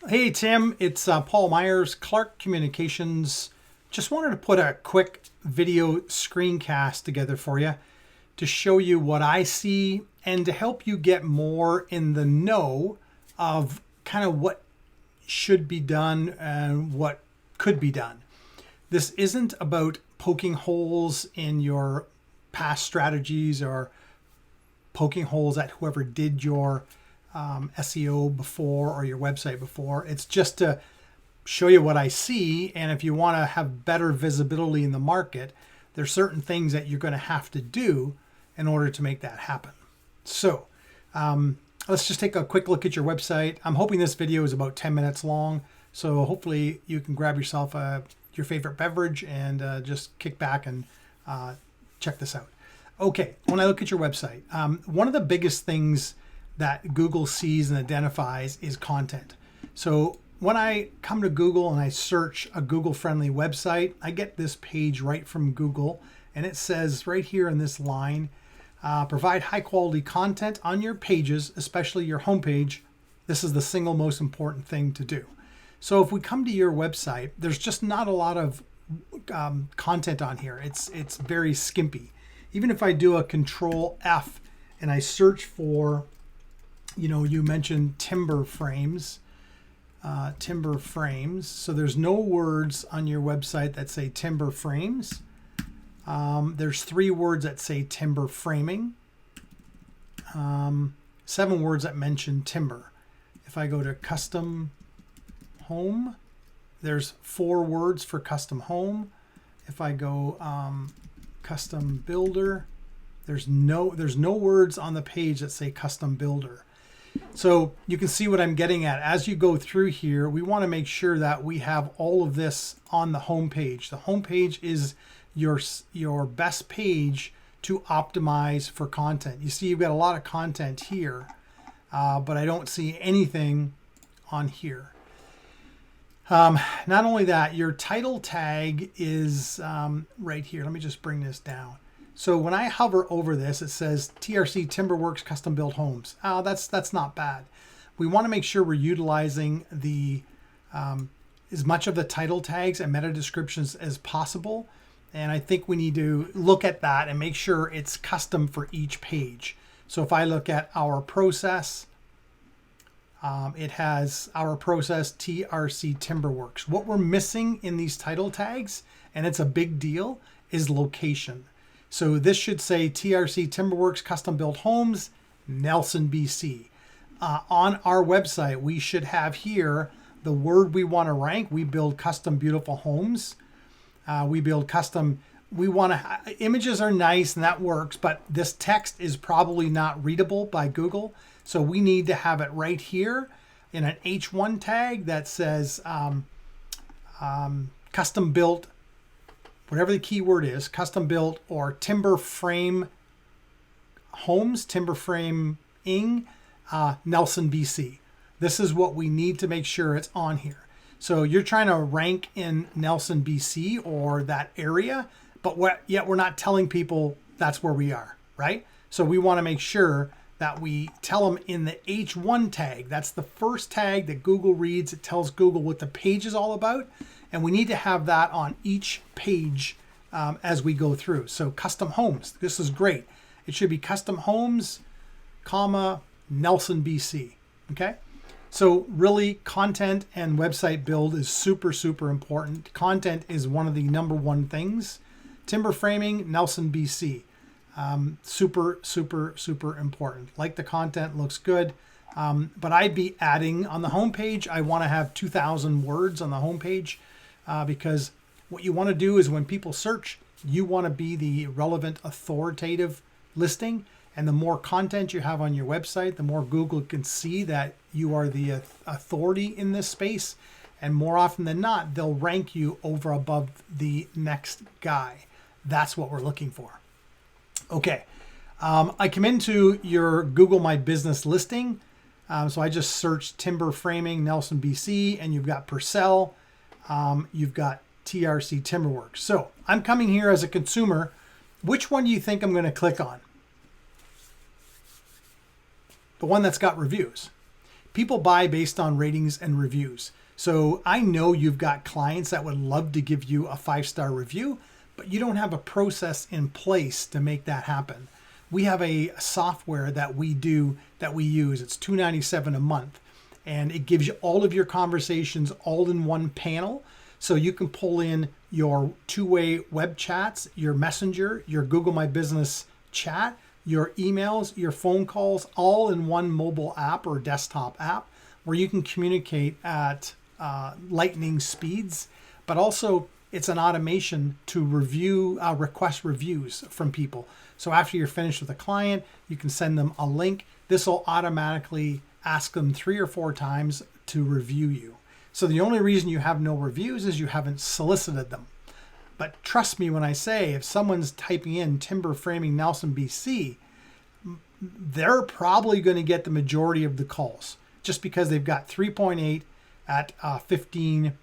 Hey Tim, it's Paul Myers, Clark Communications. Just wanted to put a quick video screencast together for you to show you what I see and to help you get more in the know of kind of what should be done and what could be done. This isn't about poking holes in your past strategies or poking holes at whoever did your SEO before or your website before. It's just to show you what I see, and if you want to have better visibility in the market, there's certain things that you're going to have to do in order to make that happen. So let's just take a quick look at your website. I'm hoping this video is about 10 minutes long, so hopefully you can grab yourself your favorite beverage and just kick back and check this out. Okay, when I look at your website, one of the biggest things that Google sees and identifies is content. So when I come to Google and I search a Google-friendly website, I get this page right from Google, and it says right here in this line, provide high-quality content on your pages, especially your homepage. This is the single most important thing to do. So if we come to your website, there's just not a lot of content on here. It's very skimpy. Even if I do a Control F and I search for, you mentioned Timberframes. So there's no words on your website that say Timberframes. There's 3 words that say timber framing. 7 words that mention timber. If I go to custom home, there's 4 words for custom home. If I go custom builder, there's no words on the page that say custom builder. So you can see what I'm getting at. As you go through here, we want to make sure that we have all of this on the home page. The home page is your best page to optimize for content. You see you've got a lot of content here, but I don't see anything on here. Not only that, your title tag is right here. Let me just bring this down. So when I hover over this, it says TRC TIMBERWORKS custom built homes. That's not bad. We want to make sure we're utilizing the as much of the title tags and meta descriptions as possible. And I think we need to look at that and make sure it's custom for each page. So if I look at our process, it has our process TRC TIMBERWORKS. What we're missing in these title tags, and it's a big deal, is location. So this should say TRC TIMBERWORKS custom built homes, Nelson, BC. On our website, we should have here the word we want to rank. We build custom beautiful homes. We build custom, images are nice and that works, but this text is probably not readable by Google. So we need to have it right here in an H1 tag that says custom built, whatever the keyword is, custom built or timber frame homes, timber frame Nelson, BC. This is what we need to make sure it's on here. So you're trying to rank in Nelson, BC or that area, but yet we're not telling people that's where we are, right? So we want to make sure that we tell them in the H1 tag. That's the first tag that Google reads. It tells Google what the page is all about. And we need to have that on each page as we go through. So custom homes, this is great. It should be custom homes, comma, Nelson, BC, okay? So really content and website build is super, super important. Content is one of the #1 things. Timber framing, Nelson, BC. Super, super, super important. Like the content, looks good. But I'd be adding on the homepage, I want to have 2,000 words on the homepage because what you want to do is when people search, you want to be the relevant authoritative listing. And the more content you have on your website, the more Google can see that you are the authority in this space. And more often than not, they'll rank you over above the next guy. That's what we're looking for. Okay, I come into your Google My Business listing. So I just searched timber framing, Nelson, BC, and you've got Purcell, you've got TRC TIMBERWORKS. So I'm coming here as a consumer. Which one do you think I'm going to click on? The one that's got reviews. People buy based on ratings and reviews. So I know you've got clients that would love to give you a 5-star review, but you don't have a process in place to make that happen. We have a software that we use. It's $297 a month, and it gives you all of your conversations all in one panel. So you can pull in your two-way web chats, your messenger, your Google My Business chat, your emails, your phone calls, all in one mobile app or desktop app where you can communicate at lightning speeds. But also it's an automation to request reviews from people. So after you're finished with a client, you can send them a link. This will automatically ask them 3 or 4 times to review you. So the only reason you have no reviews is you haven't solicited them. But trust me when I say, if someone's typing in timber framing Nelson, BC, they're probably going to get the majority of the calls just because they've got 3.8 at 15,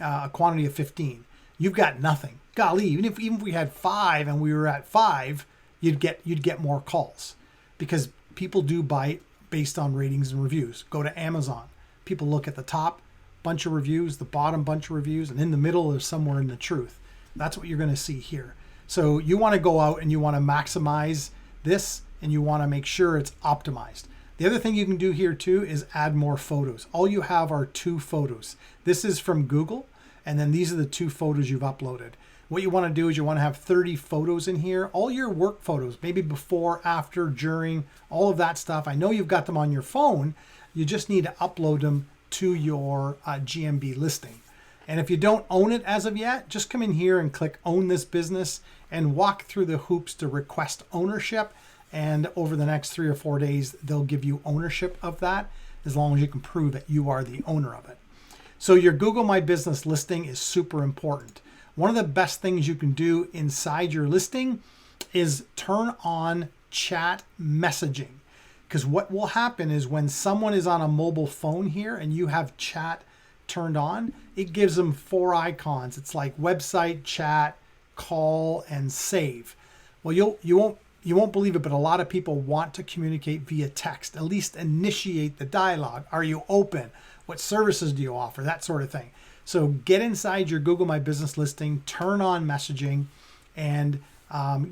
a quantity of 15. You've got nothing. Golly, even if we had 5 and we were at 5, you'd get more calls because people do buy based on ratings and reviews. Go to Amazon. People look at the top bunch of reviews, the bottom bunch of reviews, and in the middle is somewhere in the truth. That's what you're going to see here. So you want to go out and you want to maximize this and you want to make sure it's optimized. The other thing you can do here too is add more photos. All you have are 2 photos. This is from Google, and then these are the 2 photos you've uploaded. What you want to do is you want to have 30 photos in here, all your work photos, maybe before, after, during, all of that stuff. I know you've got them on your phone. You just need to upload them to your GMB listing. And if you don't own it as of yet, just come in here and click Own This Business and walk through the hoops to request ownership. And over the next 3 or 4 days, they'll give you ownership of that as long as you can prove that you are the owner of it. So your Google My Business listing is super important. One of the best things you can do inside your listing is turn on chat messaging. Because what will happen is when someone is on a mobile phone here and you have chat turned on, it gives them 4 icons. It's like website, chat, call, and save. Well, you won't believe it, but a lot of people want to communicate via text, at least initiate the dialogue. Are you open? What services do you offer? That sort of thing. So get inside your Google My Business listing, turn on messaging, and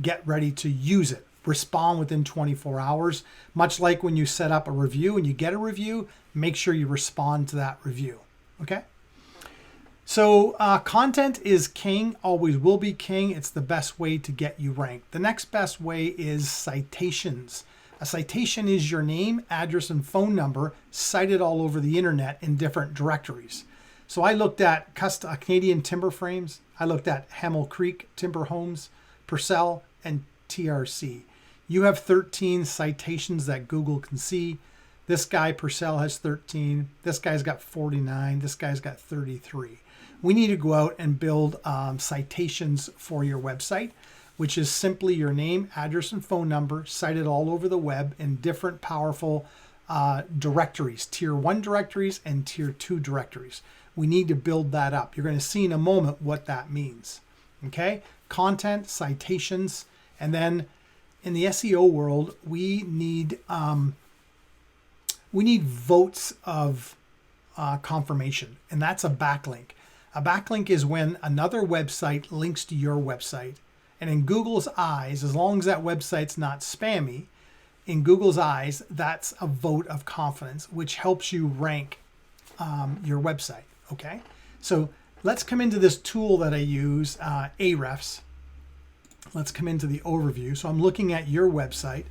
get ready to use it. Respond within 24 hours. Much like when you set up a review and you get a review, make sure you respond to that review. Okay? So content is king, always will be king. It's the best way to get you ranked. The next best way is citations. A citation is your name, address, and phone number cited all over the internet in different directories. So I looked at Canadian Timberframes. I looked at Hamel Creek Timber Homes, Purcell, and TRC. You have 13 citations that Google can see. This guy, Purcell, has 13. This guy's got 49. This guy's got 33. We need to go out and build citations for your website, which is simply your name, address, and phone number cited all over the web in different powerful directories, tier 1 directories and tier 2 directories. We need to build that up. You're going to see in a moment what that means. Okay? Content, citations, and then in the SEO world, we need votes of confirmation, and that's a backlink. A backlink is when another website links to your website, and in Google's eyes, as long as that website's not spammy, in Google's eyes, that's a vote of confidence, which helps you rank your website. Okay, so let's come into this tool that I use, Ahrefs. Let's come into the overview. So I'm looking at your website.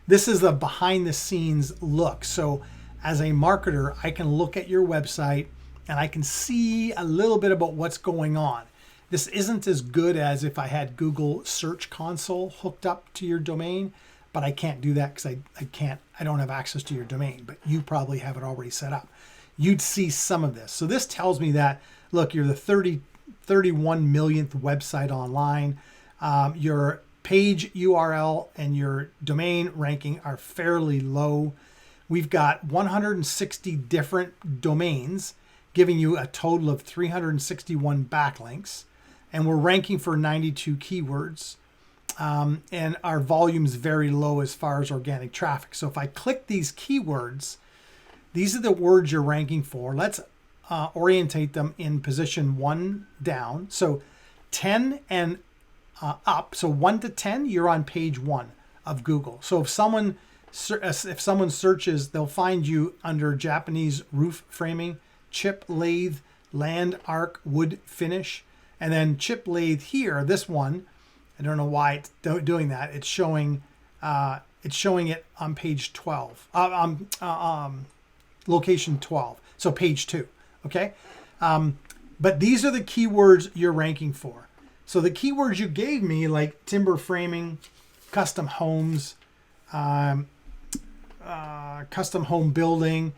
This is the behind the scenes look. So as a marketer, I can look at your website and I can see a little bit about what's going on. This isn't as good as if I had Google Search Console hooked up to your domain, but I can't do that because I don't have access to your domain, but you probably have it already set up. You'd see some of this. So this tells me that, look, you're the 31 millionth website online. Your page URL and your domain ranking are fairly low. We've got 160 different domains, giving you a total of 361 backlinks. And we're ranking for 92 keywords. And our volume's very low as far as organic traffic. So if I click these keywords, these are the words you're ranking for. Let's orientate them in position 1 down. So 10 and up. So 1 to 10, you're on page 1 of Google. So if someone searches, they'll find you under Japanese roof framing, chip lathe, land arc, wood finish, and then chip lathe here. This one, I don't know why it's doing that. It's showing it on page 12, location 12. So page 2. Okay, but these are the keywords you're ranking for. So the keywords you gave me, like timber framing, custom homes, custom home building,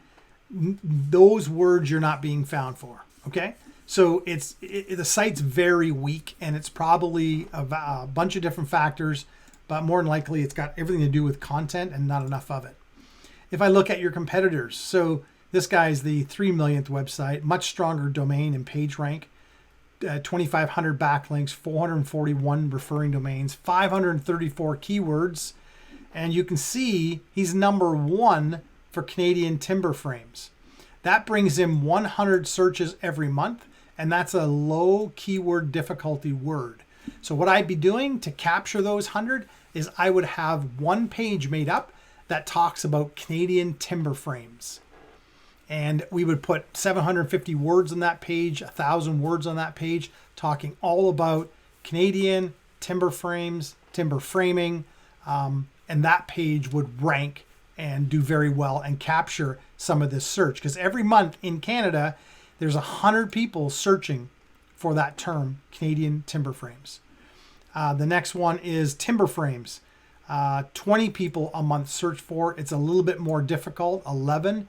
those words you're not being found for. Okay, so the site's very weak, and it's probably a bunch of different factors, but more than likely it's got everything to do with content and not enough of it. If I look at your competitors, so this guy's the 3 millionth website, much stronger domain and page rank, 2,500 backlinks, 441 referring domains, 534 keywords, and you can see he's number 1 for Canadian timber frames. That brings him 100 searches every month, and that's a low keyword difficulty word. So what I'd be doing to capture those 100 is I would have one page made up that talks about Canadian timber frames. And we would put 750 words on that page, 1,000 words on that page, talking all about Canadian timber frames, timber framing, and that page would rank and do very well and capture some of this search. Because every month in Canada, there's 100 people searching for that term, Canadian timber frames. The next one is timber frames. 20 people a month search for it. It's a little bit more difficult, 11.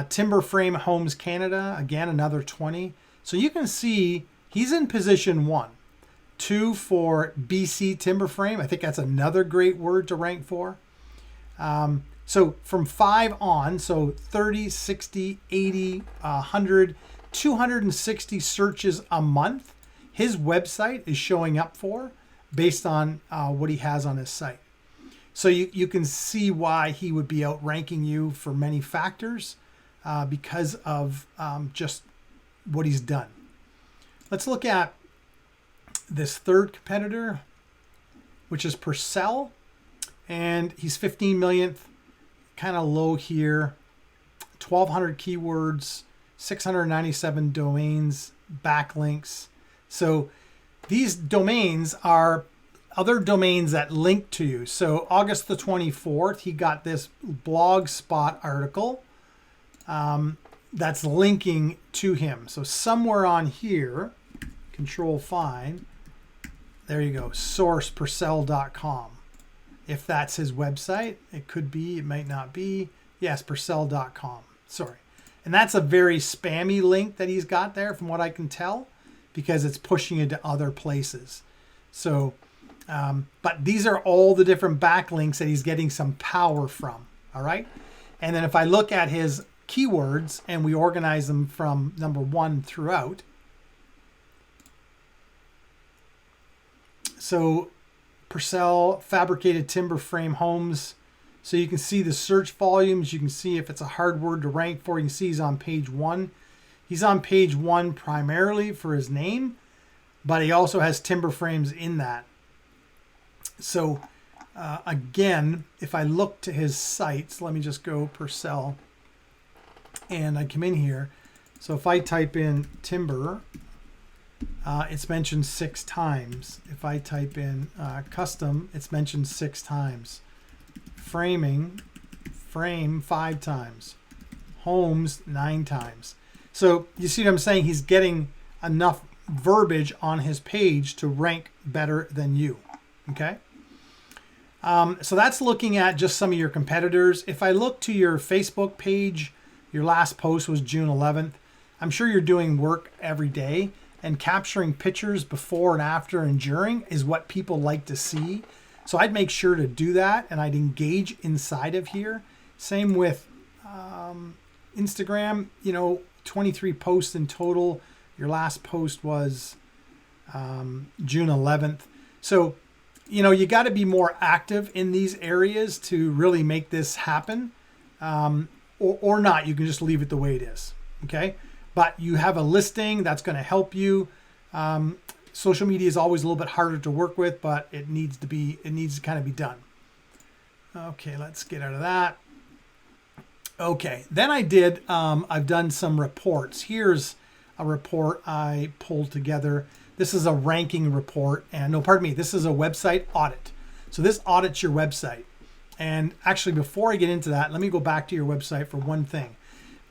Timber Frame Homes Canada, again, another 20. So you can see he's in position 1. 2 for BC Timber Frame. I think that's another great word to rank for. So from 5 on, so 30, 60, 80, 100, 260 searches a month, his website is showing up for based on what he has on his site. So you can see why he would be outranking you for many factors. Because of just what he's done. Let's look at this third competitor, which is Purcell, and he's 15 millionth, kind of low here, 1,200 keywords, 697 domains, backlinks. So these domains are other domains that link to you. So August the 24th, he got this Blogspot article that's linking to him. So somewhere on here, control find, there you go, sourcepurcell.com. If that's his website, it could be, it might not be. Yes, purcell.com, sorry. And that's a very spammy link that he's got there from what I can tell, because it's pushing into other places. So, but these are all the different backlinks that he's getting some power from, all right? And then if I look at his keywords and we organize them from number 1 throughout. So Purcell fabricated timber frame homes. So you can see the search volumes. You can see if it's a hard word to rank for. You can see he's on page 1. He's on page 1 primarily for his name, but he also has timber frames in that. So again, if I look to his sites, let me just go Purcell. And I come in here. So if I type in timber, it's mentioned 6 times. If I type in custom, it's mentioned 6 times. Frame 5 times. Homes 9 times. So you see what I'm saying? He's getting enough verbiage on his page to rank better than you. Okay. So that's looking at just some of your competitors. If I look to your Facebook page, your last post was June 11th. I'm sure you're doing work every day, and capturing pictures before and after and during is what people like to see. So I'd make sure to do that, and I'd engage inside of here. Same with Instagram, 23 posts in total. Your last post was June 11th. So, you got to be more active in these areas to really make this happen. or not. You can just leave it the way it is. Okay, but you have a listing that's going to help you. Social media is always a little bit harder to work with, but it needs to kind of be done. Okay, let's get out of that. Okay, then I've done some reports. Here's a report I pulled together. This is a ranking report, and no, pardon me, this is a website audit. So this audits your website. And actually, before I get into that, let me go back to your website for one thing.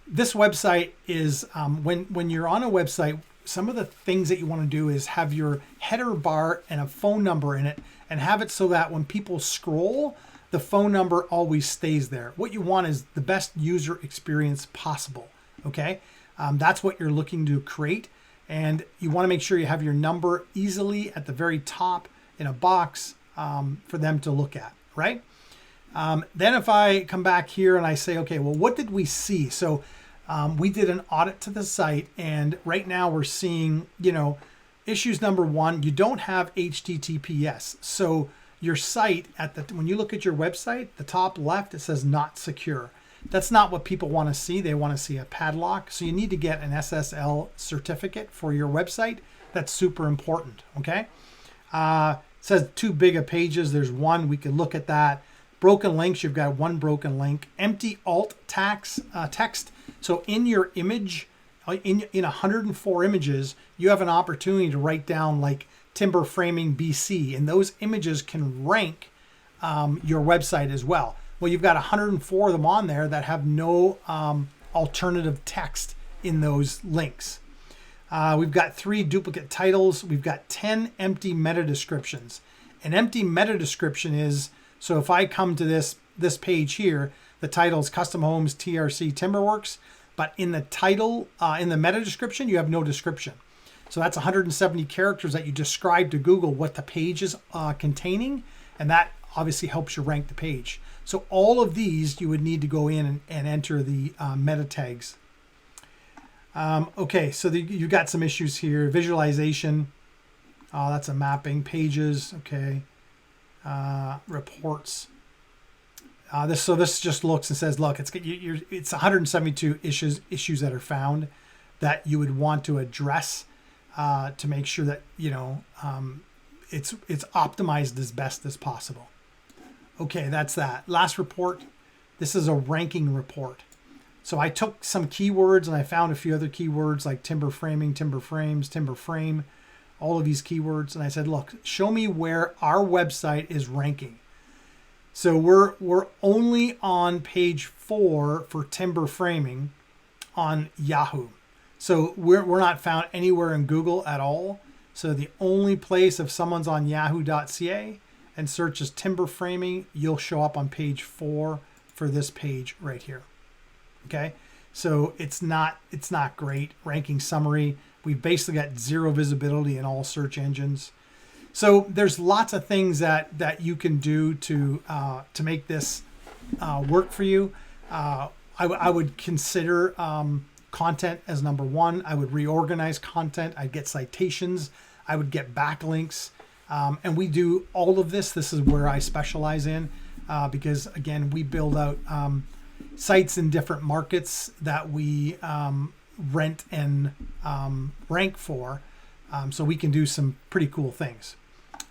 This website is, when you're on a website, some of the things that you want to do is have your header bar and a phone number in it, and have it so that when people scroll, the phone number always stays there. What you want is the best user experience possible, okay? That's what you're looking to create. And you want to make sure you have your number easily at the very top in a box for them to look at, right? Then if I come back here and I say, okay, well, what did we see? So we did an audit to the site, and right now we're seeing, issues number one, you don't have HTTPS. So your site, when you look at your website, the top left, it says not secure. That's not what people want to see. They want to see a padlock. So you need to get an SSL certificate for your website. That's super important, okay? It says too big of pages. There's one. We could look at that. Broken links, you've got one broken link. Empty alt text. So in your image, in 104 images, you have an opportunity to write down like timber framing BC, and those images can rank your website as well. Well, you've got 104 of them on there that have no alternative text in those links. We've got 3 duplicate titles. We've got 10 empty meta descriptions. An empty meta description is, so if I come to this page here, the title is Custom Homes TRC TIMBERWORKS, but in the title, in the meta description, you have no description. So that's 170 characters that you describe to Google what the page is containing, and that obviously helps you rank the page. So all of these you would need to go in and enter the meta tags. Okay, so you've got some issues here. Visualization, that's a mapping. Pages, okay. Reports. This just looks and says, look, it's 172 issues that are found that you would want to address to make sure that it's optimized as best as possible. Okay, that's that. Last report. This is a ranking report. So I took some keywords and I found a few other keywords like timber framing, timber frames, timber frame, all of these keywords. And I said, look, show me where our website is ranking. So we're only on page 4 for timber framing on Yahoo. So we're not found anywhere in Google at all. So the only place, if someone's on yahoo.ca and searches timber framing, you'll show up on page 4 for this page right here. Okay, so it's not great. Ranking summary, we've basically got 0 visibility in all search engines. So there's lots of things that you can do to make this work for you. I would consider content as number 1. I would reorganize content. I'd get citations. I would get backlinks. And we do all of this. This is where I specialize in because, again, we build out sites in different markets that we rent and rank for. So we can do some pretty cool things.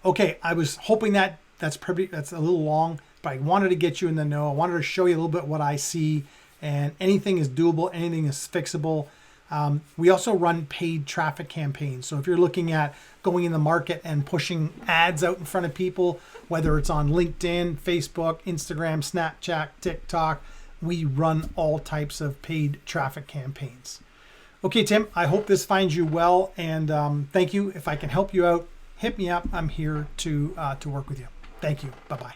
Okay, I was hoping that's a little long, but I wanted to get you in the know. I wanted to show you a little bit what I see, and anything is doable, anything is fixable. We also run paid traffic campaigns. So if you're looking at going in the market and pushing ads out in front of people, whether it's on LinkedIn, Facebook, Instagram, Snapchat, TikTok, we run all types of paid traffic campaigns. Okay, Tim, I hope this finds you well, and thank you. If I can help you out, hit me up. I'm here to work with you. Thank you. Bye-bye.